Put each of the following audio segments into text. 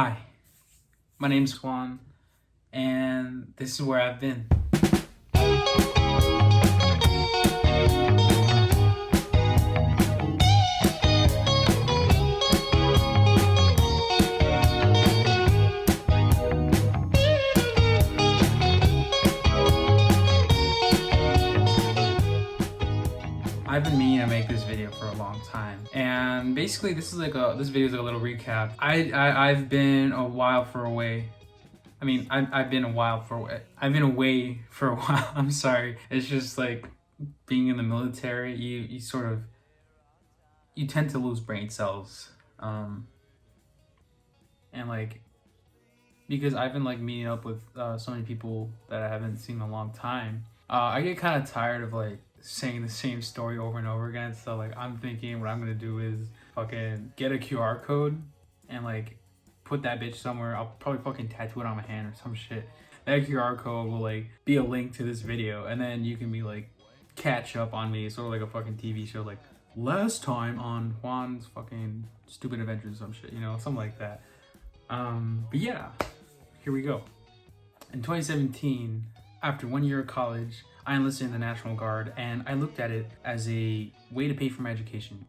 Hi, my name's Juan, and this is where I've been. I've been meaning to make this video for a long time, and basically this video is like a little recap. I've been a while for away. I've been a while for away. I've been away for a while. I'm sorry. It's just like being in the military. You tend to lose brain cells, and like because I've been like meeting up with so many people that I haven't seen in a long time. I get kind of tired of like saying the same story over and over again. So like I'm thinking what I'm gonna do is fucking get a QR code and like put that bitch somewhere. I'll probably fucking tattoo it on my hand or some shit. That QR code will like be a link to this video, and then you can be like catch up on me, sort of like a fucking TV show, like last time on Juan's fucking stupid adventures or some shit, something like that. But yeah, here we go. In 2017, after 1 year of college, I enlisted in the National Guard, and I looked at it as a way to pay for my education.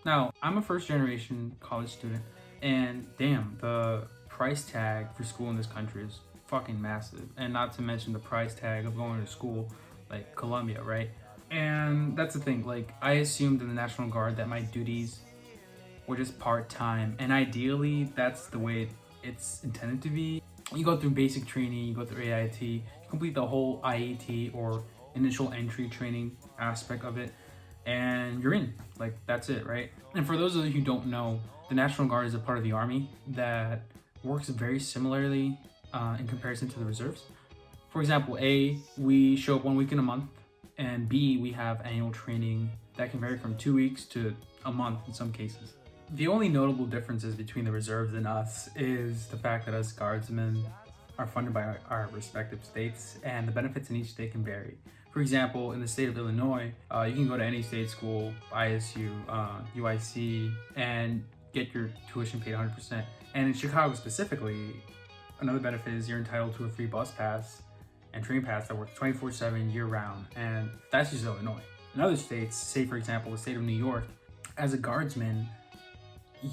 Now, I'm a first generation college student, and damn, the price tag for school in this country is fucking massive. And not to mention the price tag of going to school like Columbia, right? And that's the thing, like I assumed in the National Guard that my duties were just part-time, and ideally that's the way it's intended to be. You go through basic training, you go through AIT, you complete the whole IAT or initial entry training aspect of it, and you're in. Like, that's it, right? And for those of you who don't know, the National Guard is a part of the Army that works very similarly in comparison to the reserves. For example, A, we show up 1 week in a month, and B, we have annual training that can vary from 2 weeks to a month in some cases. The only notable differences between the reserves and us is the fact that us guardsmen are funded by our respective states, and the benefits in each state can vary. For example, in the state of Illinois, you can go to any state school, ISU, UIC, and get your tuition paid 100%. And in Chicago specifically, another benefit is you're entitled to a free bus pass and train pass that works 24/7 year-round, and that's just Illinois. In other states, say for example the state of New York, as a guardsman,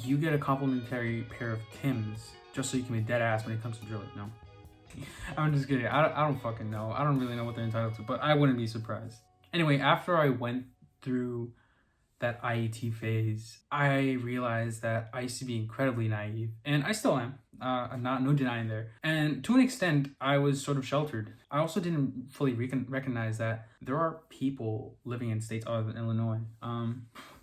you get a complimentary pair of Timbs just so you can be dead ass when it comes to drilling. No, I'm just kidding. I don't fucking know. I don't really know what they're entitled to, but I wouldn't be surprised. Anyway, after I went through that IET phase, I realized that I used to be incredibly naive, and I still am. I'm no denying there. And to an extent, I was sort of sheltered. I also didn't fully recognize that there are people living in states other than Illinois.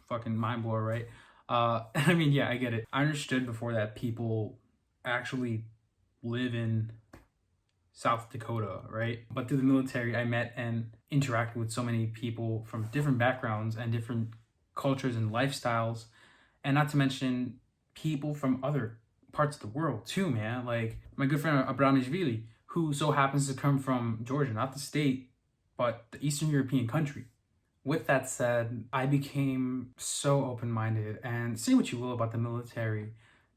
Fucking mind blower, right? Yeah, I get it. I understood before that people actually live in South Dakota, right? But through the military, I met and interacted with so many people from different backgrounds and different cultures and lifestyles, and not to mention people from other parts of the world too, man. Like my good friend Abramishvili, who so happens to come from Georgia, not the state, but the Eastern European country. With that said, I became so open-minded, and say what you will about the military,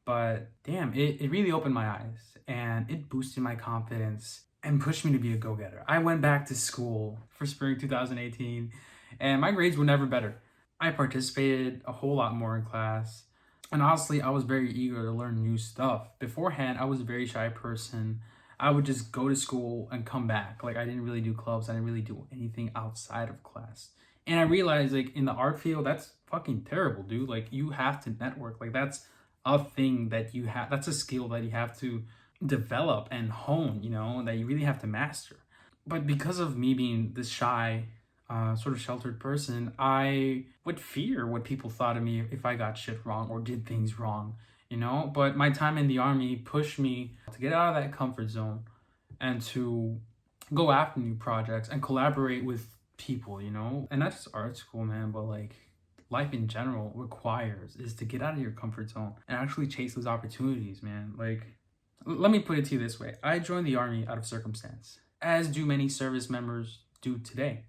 but damn, it really opened my eyes, and it boosted my confidence and pushed me to be a go-getter. I went back to school for spring 2018, and my grades were never better. I participated a whole lot more in class, and honestly, I was very eager to learn new stuff. Beforehand, I was a very shy person. I would just go to school and come back. Like, I didn't really do clubs. I didn't really do anything outside of class. And I realized, like, in the art field, that's fucking terrible, dude. Like, you have to network. Like, that's a thing that you have. That's a skill that you have to develop and hone, that you really have to master. But because of me being this shy, sort of sheltered person, I would fear what people thought of me if I got shit wrong or did things wrong, But my time in the Army pushed me to get out of that comfort zone and to go after new projects and collaborate with people, And not just art school, man, but like life in general requires is to get out of your comfort zone and actually chase those opportunities, man. Like, let me put it to you this way. I joined the Army out of circumstance, as do many service members do today.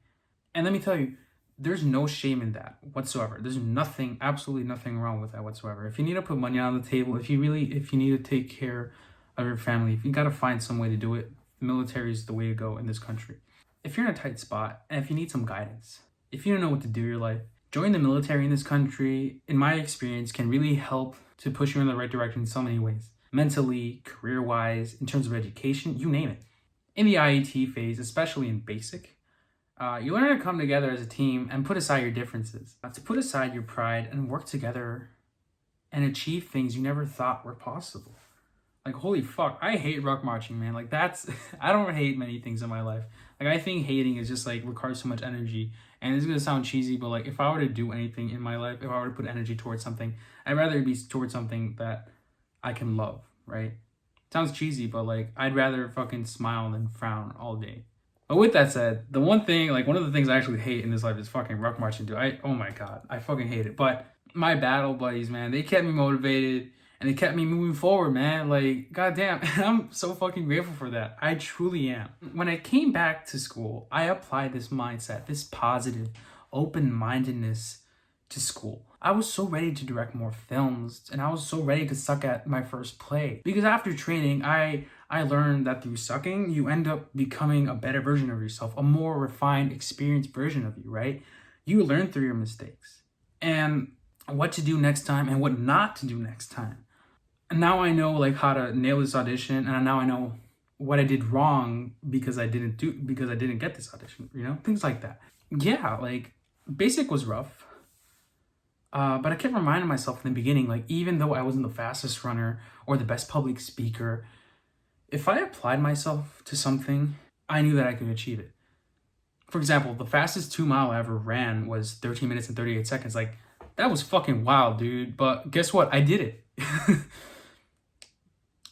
And let me tell you, there's no shame in that whatsoever. There's nothing, absolutely nothing wrong with that whatsoever. If you need to put money on the table, if you need to take care of your family, if you got to find some way to do it, the military is the way to go in this country. If you're in a tight spot and if you need some guidance, if you don't know what to do in your life, join the military in this country, in my experience, can really help to push you in the right direction in so many ways. Mentally, career-wise, in terms of education, you name it. In the IET phase, especially in basic, you learn to come together as a team and put aside your differences, to put aside your pride and work together and achieve things you never thought were possible. Like, holy fuck, I hate ruck marching, man. Like, that's, I don't hate many things in my life. Like, I think hating is just, like, requires so much energy. And it's gonna sound cheesy, but, like, if I were to do anything in my life, if I were to put energy towards something, I'd rather it be towards something that I can love, right? Sounds cheesy, but, like, I'd rather fucking smile than frown all day. But with that said, the one thing, like, one of the things I actually hate in this life is fucking ruck marching, dude. Oh my god, I fucking hate it. But my battle buddies, man, they kept me motivated and they kept me moving forward, man. Like, goddamn, I'm so fucking grateful for that. I truly am. When I came back to school, I applied this mindset, this positive, open-mindedness to school. I was so ready to direct more films, and I was so ready to suck at my first play. Because after training, I learned that through sucking, you end up becoming a better version of yourself, a more refined, experienced version of you, right? You learn through your mistakes and what to do next time and what not to do next time. And now I know like how to nail this audition, and now I know what I did wrong because I didn't get this audition, you know? Things like that. Yeah, like basic was rough. But I kept reminding myself in the beginning, like, even though I wasn't the fastest runner or the best public speaker, if I applied myself to something, I knew that I could achieve it. For example, the fastest 2 mile I ever ran was 13 minutes and 38 seconds. Like, that was fucking wild, dude. But guess what? I did it.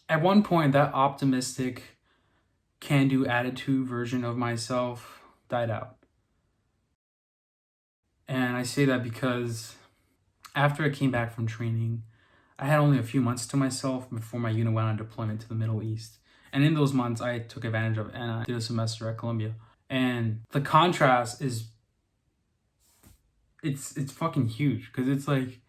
At one point, that optimistic, can-do attitude version of myself died out. And I say that because after I came back from training, I had only a few months to myself before my unit went on deployment to the Middle East. And in those months, I took advantage of it and I did a semester at Columbia. And the contrast is, it's fucking huge, because it's like,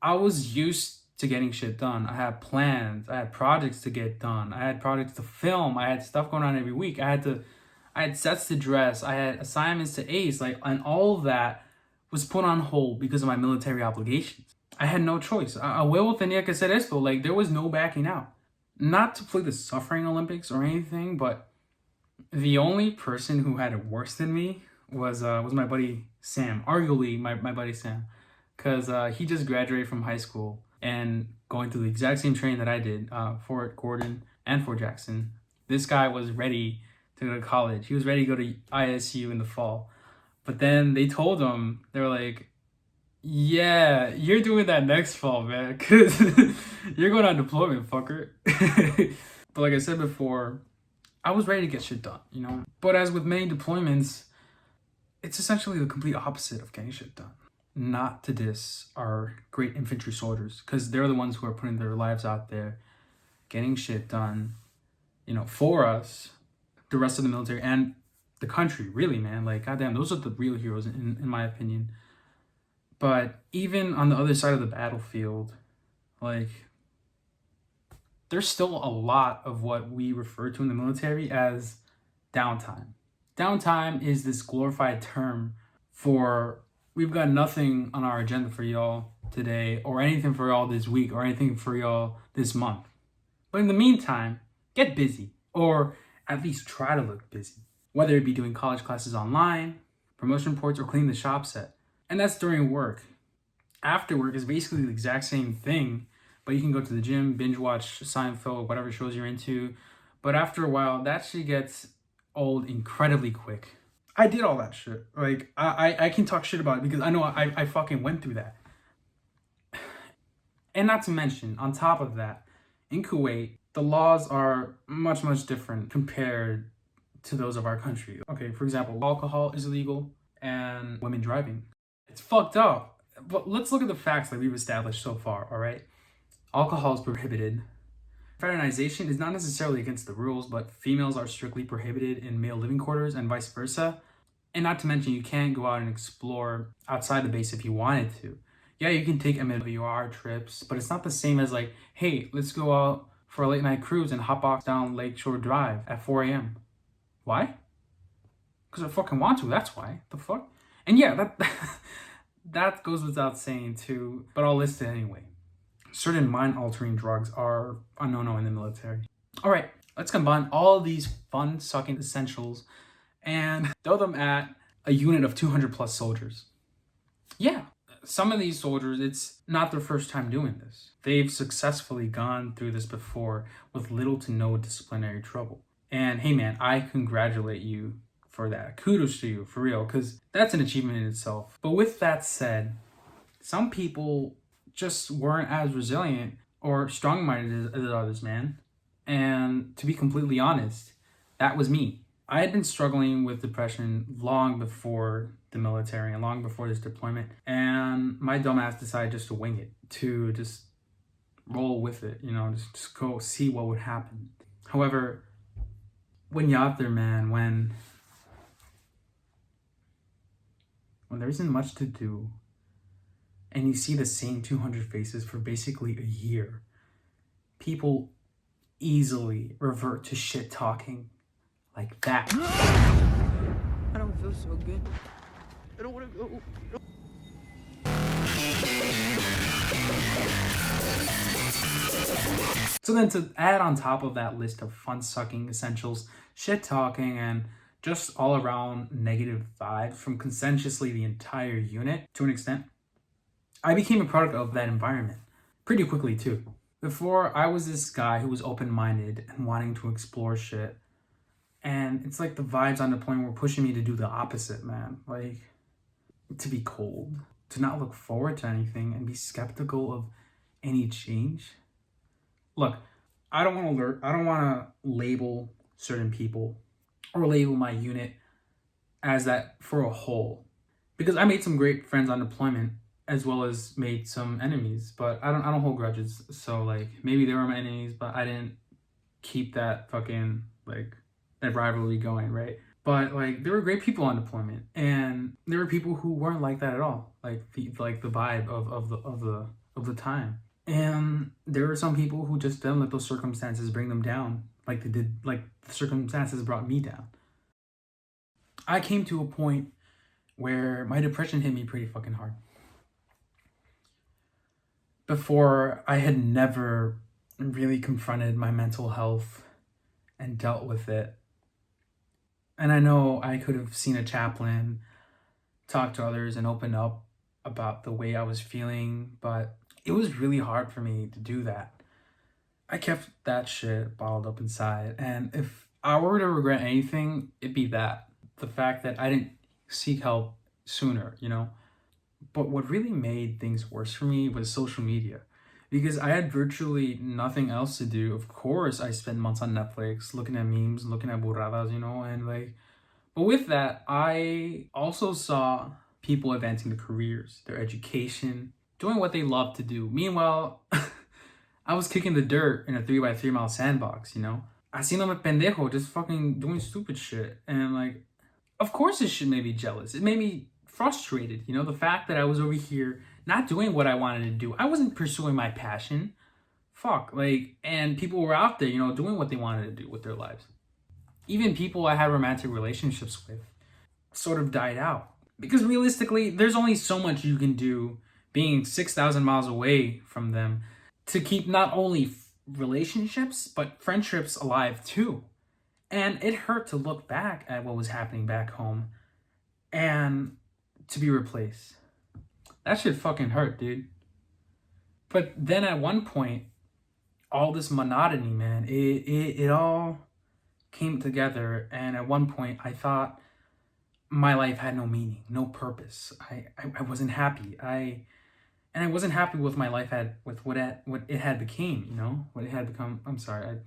I was used to getting shit done. I had plans, I had projects to get done, I had projects to film, I had stuff going on every week, I had sets to dress, I had assignments to ace, like, and all of that was put on hold because of my military obligations. I had no choice. A huevo tenía que hacer esto. Like, there was no backing out. Not to play the suffering Olympics or anything, but the only person who had it worse than me was my buddy Sam. Arguably my buddy Sam, because he just graduated from high school and going through the exact same training that I did, Fort Gordon and Fort Jackson. This guy was ready to go to college. He was ready to go to ISU in the fall. But then they told him, they were like, yeah, you're doing that next fall, man, because you're going on deployment, fucker. But like I said before, I was ready to get shit done, you know? But as with many deployments, it's essentially the complete opposite of getting shit done. Not to diss our great infantry soldiers, because they're the ones who are putting their lives out there, getting shit done, you know, for us, the rest of the military, and the country, really, man. Like, goddamn, those are the real heroes in my opinion. But even on the other side of the battlefield, like, there's still a lot of what we refer to in the military as downtime. Downtime is this glorified term for, we've got nothing on our agenda for y'all today, or anything for y'all this week, or anything for y'all this month. But in the meantime, get busy, or at least try to look busy. Whether it be doing college classes online, promotion reports, or cleaning the shop set. And that's during work. After work is basically the exact same thing, but you can go to the gym, binge watch Seinfeld, whatever shows you're into. But after a while, that shit gets old incredibly quick. I did all that shit. Like, I can talk shit about it because I know I fucking went through that. And not to mention, on top of that, in Kuwait, the laws are much, much different compared to those of our country. Okay, for example, alcohol is illegal and women driving. It's fucked up. But let's look at the facts that we've established so far, all right? Alcohol is prohibited. Fraternization is not necessarily against the rules, but females are strictly prohibited in male living quarters and vice versa. And not to mention, you can't go out and explore outside the base if you wanted to. Yeah, you can take MWR trips, but it's not the same as like, hey, let's go out for a late night cruise and hop off down Lakeshore Drive at 4 a.m. Why? Because I fucking want to, that's why. The fuck? And yeah, that that goes without saying too, but I'll list it anyway. Certain mind-altering drugs are a no-no in the military. All right, let's combine all these fun-sucking essentials and throw them at a unit of 200 plus soldiers. Yeah, some of these soldiers, it's not their first time doing this. They've successfully gone through this before with little to no disciplinary trouble. And hey man, I congratulate you for that. Kudos to you, for real, because that's an achievement in itself. But with that said, some people just weren't as resilient or strong-minded as others, man. And to be completely honest, that was me. I had been struggling with depression long before the military and long before this deployment. And my dumbass decided just to wing it, to just roll with it, you know, just go see what would happen. However, when you're out there, man, when there isn't much to do, and you see the same 200 faces for basically a year, people easily revert to shit talking like that. I don't feel so good. I don't want to go. So then to add on top of that list of fun-sucking essentials, shit talking, and just all around negative vibes from consensuously the entire unit to an extent, I became a product of that environment pretty quickly too. Before, I was this guy who was open-minded and wanting to explore shit. And it's like the vibes on deployment were pushing me to do the opposite, man. Like, to be cold, to not look forward to anything, and be skeptical of any change. Look, I don't want to label certain people or label my unit as that for a whole. Because I made some great friends on deployment, as well as made some enemies, but I don't hold grudges. So like maybe they were my enemies, but I didn't keep that fucking like that rivalry going, right? But like there were great people on deployment, and there were people who weren't like that at all, like the vibe of the time. And there were some people who just didn't let those circumstances bring them down, like they did, like the circumstances brought me down. I came to a point where my depression hit me pretty fucking hard. Before, I had never really confronted my mental health and dealt with it. And I know I could have seen a chaplain, talk to others, and open up about the way I was feeling, but it was really hard for me to do that. I kept that shit bottled up inside, and if I were to regret anything, it'd be that. The fact that I didn't seek help sooner, you know? But what really made things worse for me was social media. Because I had virtually nothing else to do. Of course, I spent months on Netflix looking at memes, looking at burradas, you know, and like, but with that, I also saw people advancing their careers, their education, doing what they love to do. Meanwhile, I was kicking the dirt in a 3x3 mile sandbox, you know? I seen them at pendejo just fucking doing stupid shit. And like, of course this shit made me jealous. It made me frustrated, you know, the fact that I was over here not doing what I wanted to do. I wasn't pursuing my passion. Fuck, like, and people were out there, you know, doing what they wanted to do with their lives. Even people I had romantic relationships with sort of died out. Because realistically, there's only so much you can do being 6,000 miles away from them to keep not only relationships, but friendships alive too. And it hurt to look back at what was happening back home and to be replaced. That shit fucking hurt, dude. But then at one point, all this monotony, man, it all came together. And at one point, I thought my life had no meaning, no purpose. I wasn't happy. I wasn't happy with my life with what it had became, you know, what it had become. I'm sorry,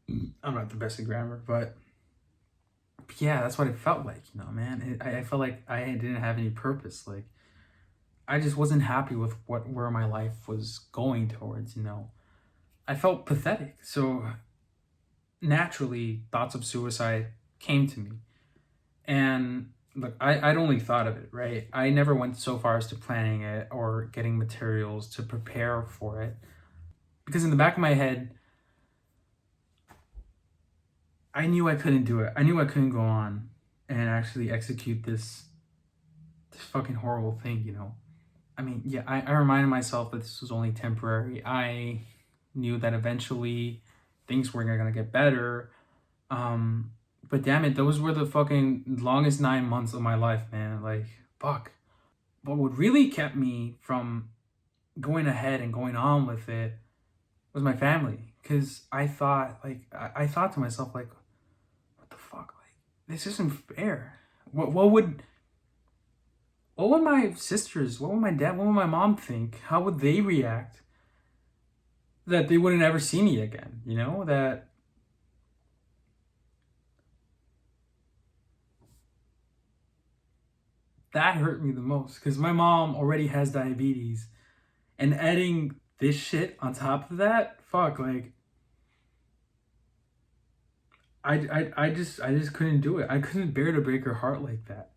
I'm not the best at grammar, but yeah, that's what it felt like, you know, man. I felt like I didn't have any purpose. Like, I just wasn't happy with where my life was going towards, you know. I felt pathetic. So naturally, thoughts of suicide came to me. And look, I'd only thought of it, right? I never went so far as to planning it or getting materials to prepare for it. Because in the back of my head, I knew I couldn't do it. I knew I couldn't go on and actually execute this fucking horrible thing, you know? I mean, yeah, I reminded myself that this was only temporary. I knew that eventually things were gonna get better. But damn it, those were the fucking longest 9 months of my life, man. Like, fuck. What really kept me from going ahead and going on with it was my family. Cause I thought, like, I thought to myself, like, what the fuck? Like, this isn't fair. What would my sisters, what would my dad, what would my mom think? How would they react? That they wouldn't ever see me again, you know? That hurt me the most because my mom already has diabetes, and adding this shit on top of that, fuck, like I just couldn't do it. I couldn't bear to break her heart like that.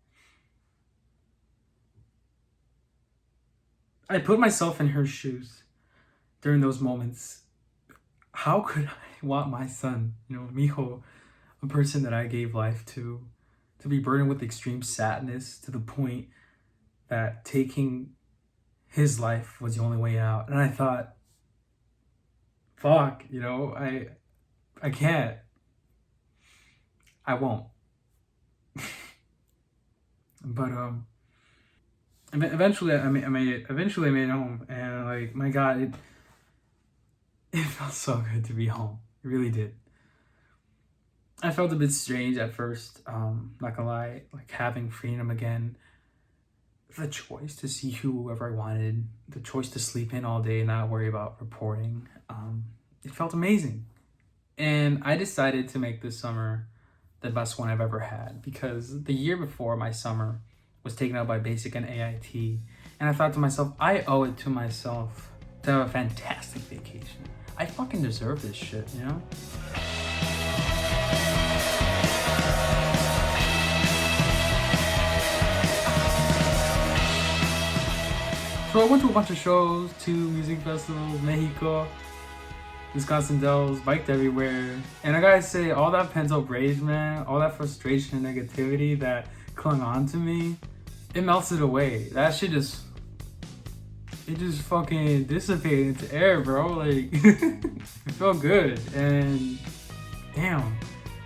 I put myself in her shoes during those moments. How could I want my son, you know, Mijo, a person that I gave life to be burdened with extreme sadness to the point that taking his life was the only way out? And I thought, fuck, you know, I can't. I won't. But eventually I made it. Eventually I made it home, and like my God, it felt so good to be home. It really did. I felt a bit strange at first, not gonna lie, like having freedom again, the choice to see whoever I wanted, the choice to sleep in all day and not worry about reporting. It felt amazing. And I decided to make this summer the best one I've ever had because the year before my summer was taken up by basic and AIT. And I thought to myself, I owe it to myself to have a fantastic vacation. I fucking deserve this shit, you know? So I went to a bunch of shows, 2 music festivals, Mexico, Wisconsin Dells, biked everywhere. And I gotta say, all that pent up rage, man, all that frustration and negativity that clung on to me, it melted away. That shit it just fucking dissipated into air, bro. Like, it felt good. And damn.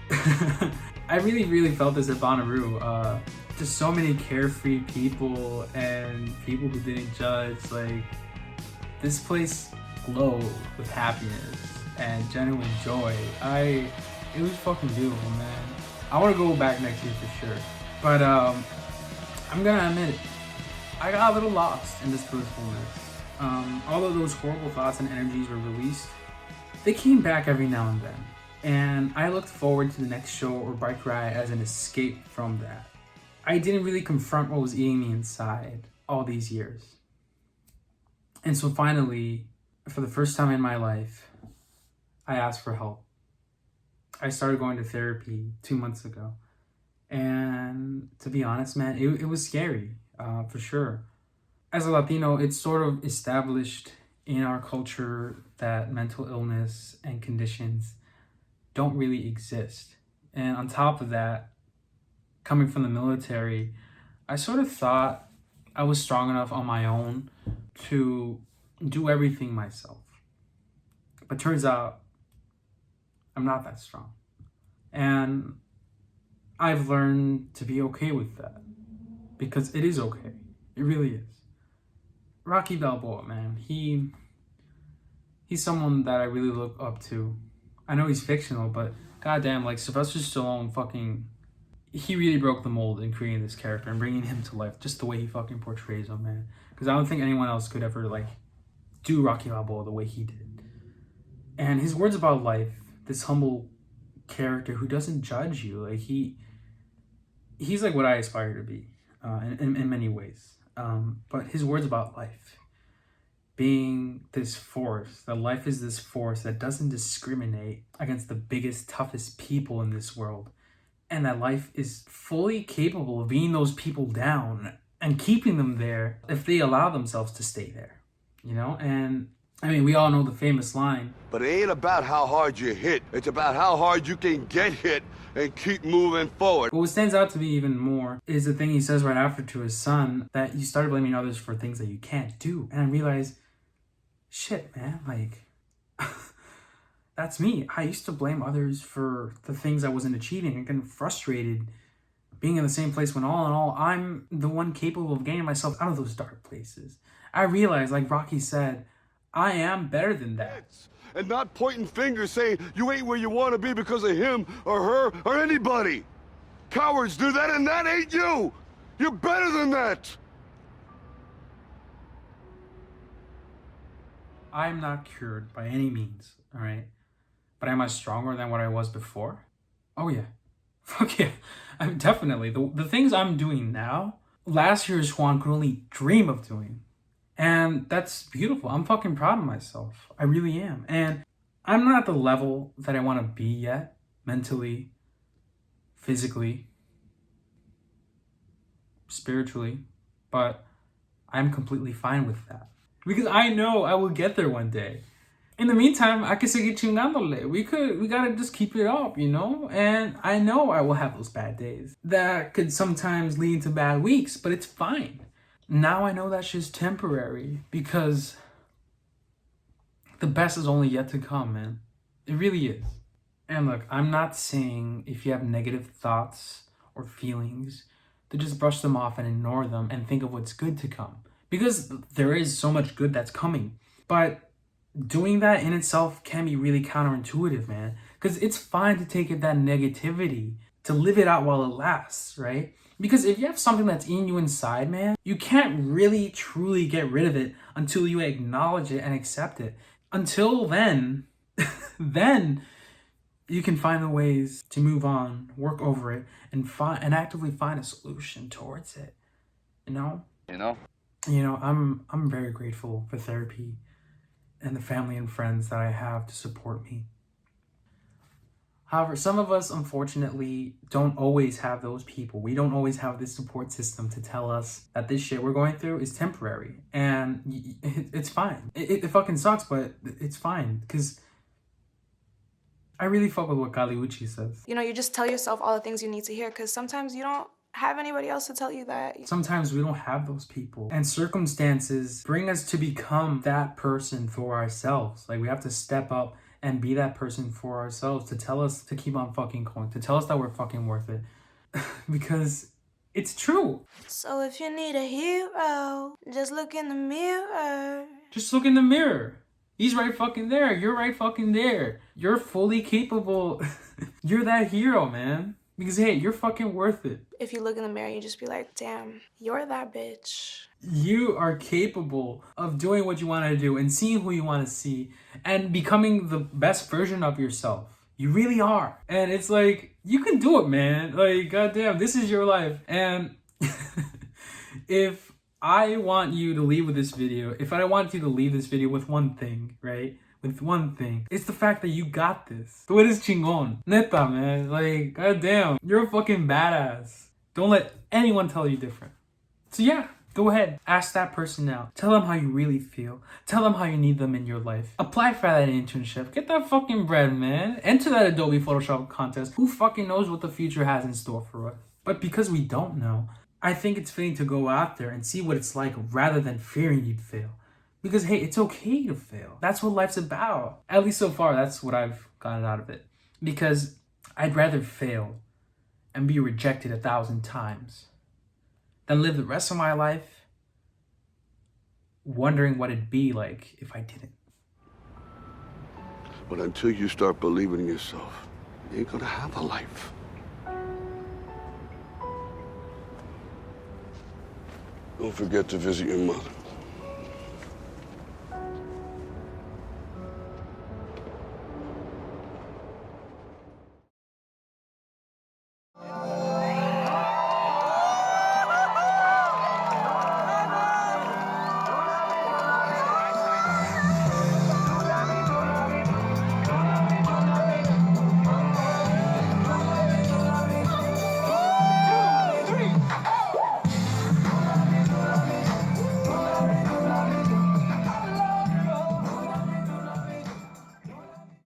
I really, really felt this at Bonnaroo. Just so many carefree people and people who didn't judge. Like, this place glowed with happiness and genuine joy. It was fucking beautiful, man. I want to go back next year for sure. But I'm gonna admit it. I got a little lost in this blissfulness. Although those horrible thoughts and energies were released, they came back every now and then. And I looked forward to the next show or bike ride as an escape from that. I didn't really confront what was eating me inside all these years. And so finally, for the first time in my life, I asked for help. I started going to therapy 2 months ago. And to be honest, man, it was scary, for sure. As a Latino, it's sort of established in our culture that mental illness and conditions don't really exist. And on top of that, coming from the military, I sort of thought I was strong enough on my own to do everything myself. But turns out I'm not that strong. And I've learned to be okay with that because it is okay. It really is. Rocky Balboa, man, he's someone that I really look up to. I know he's fictional, but goddamn, like Sylvester Stallone he really broke the mold in creating this character and bringing him to life just the way he fucking portrays him, man. Because I don't think anyone else could ever, like, do Rocky Balboa the way he did. And his words about life, this humble character who doesn't judge you, like, he's like what I aspire to be in many ways. But his words about life, being this force, that life is this force that doesn't discriminate against the biggest, toughest people in this world, and that life is fully capable of being those people down and keeping them there if they allow themselves to stay there, you know? And I mean, we all know the famous line. But it ain't about how hard you hit. It's about how hard you can get hit and keep moving forward. But what stands out to me even more is the thing he says right after to his son, that you started blaming others for things that you can't do. And I realized, shit, man, like, that's me. I used to blame others for the things I wasn't achieving and getting frustrated being in the same place when all in all, I'm the one capable of getting myself out of those dark places. I realized, like Rocky said, I am better than that. And not pointing fingers saying you ain't where you want to be because of him or her or anybody. Cowards do that, and that ain't you. You're better than that. I'm not cured by any means, all right? But am I stronger than what I was before? Oh yeah. Fuck yeah. I'm definitely. The things I'm doing now, last year's Juan could only dream of doing. And that's beautiful. I'm fucking proud of myself. I really am. And I'm not at the level that I want to be yet, mentally, physically, spiritually, but I'm completely fine with that. Because I know I will get there one day. In the meantime, I can seguir chingándole. We gotta just keep it up, you know? And I know I will have those bad days. That could sometimes lead to bad weeks, but it's fine. Now I know that's just temporary because the best is only yet to come, man. It really is. And look, I'm not saying if you have negative thoughts or feelings to just brush them off and ignore them and think of what's good to come. Because there is so much good that's coming. But doing that in itself can be really counterintuitive, man. Because it's fine to take it that negativity, to live it out while it lasts, right? Because if you have something that's in you inside, man, you can't really truly get rid of it until you acknowledge it and accept it. Until then, then you can find the ways to move on, work over it, and actively find a solution towards it. You know, I'm very grateful for therapy and the family and friends that I have to support me. However, some of us, unfortunately, don't always have those people. We don't always have this support system to tell us that this shit we're going through is temporary. And it's fine. It fucking sucks, but it's fine. Because I really fuck with what Kali Uchis says. You know, you just tell yourself all the things you need to hear because sometimes you don't have anybody else to tell you that. Sometimes we don't have those people. And circumstances bring us to become that person for ourselves. Like, we have to step up and be that person for ourselves to tell us to keep on fucking going, to tell us that we're fucking worth it. Because it's true. So if you need a hero, just look in the mirror. Just look in the mirror. He's right fucking there. You're right fucking there. You're fully capable. You're that hero, man. Because, hey, you're fucking worth it. If you look in the mirror, you just be like, damn, you're that bitch. You are capable of doing what you want to do and seeing who you want to see and becoming the best version of yourself. You really are. And it's like, you can do it, man. Like, goddamn, this is your life. And if I want you to leave with this video, if I want you to leave this video with one thing, right? With one thing, it's the fact that you got this. Tú eres chingón. Neta, man. Like, goddamn, you're a fucking badass. Don't let anyone tell you different. So yeah, go ahead. Ask that person out. Tell them how you really feel. Tell them how you need them in your life. Apply for that internship. Get that fucking bread, man. Enter that Adobe Photoshop contest. Who fucking knows what the future has in store for us? But because we don't know, I think it's fitting to go out there and see what it's like rather than fearing you'd fail. Because, hey, it's okay to fail. That's what life's about. At least so far, that's what I've gotten out of it. Because I'd rather fail and be rejected 1,000 times than live the rest of my life wondering what it'd be like if I didn't. But until you start believing in yourself, you ain't gonna have a life. Don't forget to visit your mother.